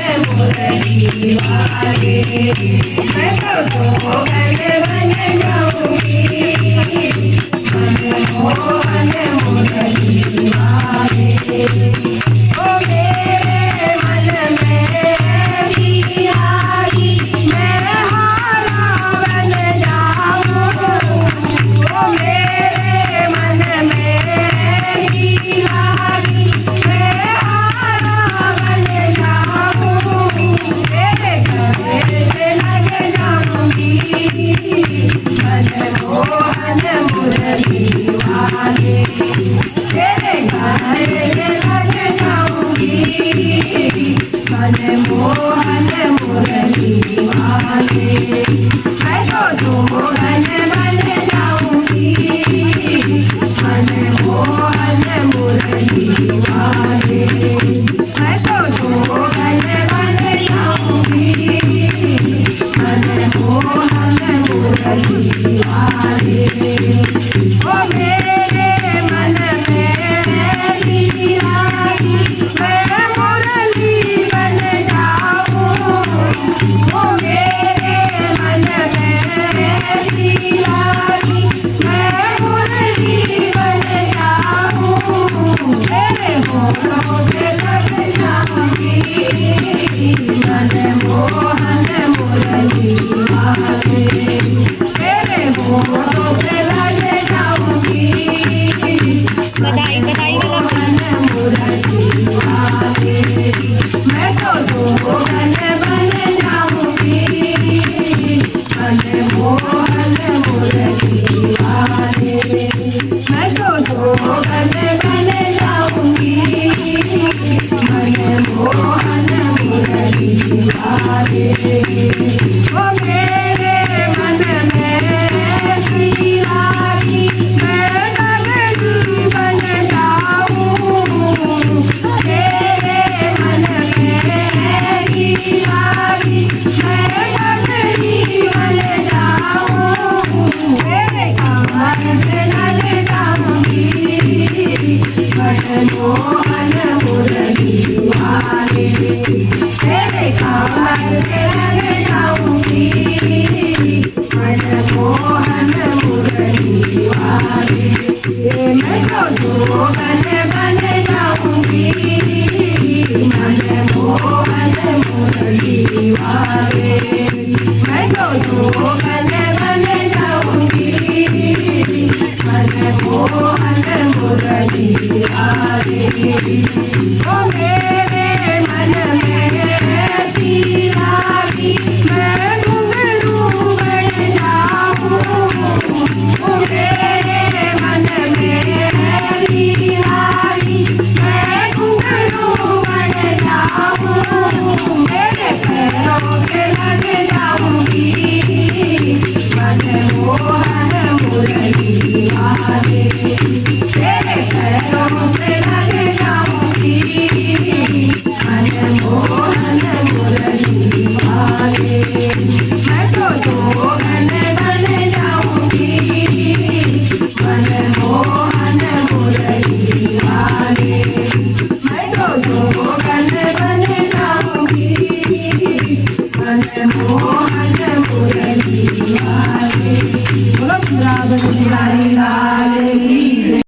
मुरली वाले मैं तो गन बन जाऊंगी मनमोहन मुरली वाले ओ मेरे मन में भी आई मैं हारा बन जाऊं ओ मेरे मन में भी आई मैं हारा बन जाऊं तेरे गले से लग जाऊंगी मनमोहन मुरली वाले तेरे गले से लग जाऊंगी मनमोहन मुरली वाले मैं तो गन बन जाऊंगी मनमोहन मुरली वाले मैं तो गन बन जाऊंगी मनमोहन मुरली वाले ओ मेरे मन में भी आई मैं मुरली बन जाऊं ओ मेरे मन में भी आई मैं मुरली बन जाऊं तेरे होठों से लग जाऊंगी मनमोहन मुरली वाले तेरे होठों से लग जाऊंगी मनमोहन मुरली वाले मैं तो गन बन जाऊंगी मनमोहन मुरली वाले मैं तो गन बन जाऊंगी मनमोहन मुरली वाले ओ मेरे मन में भी आई मैं गगनी बन जाऊं मेरे मन में भी आई मैं गगनी बन जाऊं तेरे कमर से लग जाऊंगी मनमोहन मुरली वाले तेरे कमर से लग जाऊंगी मनमोहन मुरली वाले मैं तो गन बन जाऊंगी मनमोहन मुरली वाले मैं तो गन बन जाऊंगी मनमोहन मुरली वाले ओ मेरे मन में भी आई मैं घुंघरू बन जाऊं ओ मेरे मन में भी आई मैं घुंघरू बन जाऊं मेरे पैरों से लग जाऊंगी मनमोहन मुरली वाले तेरे पैरों से लग जाऊंगी मनमोहन मुरली वाले मैं तो गन बन जाऊंगी मनमोहन मुरली वाले मैं तो गन बन जाऊंगी मनमोहन मुरली वाले बोलो राम लाल की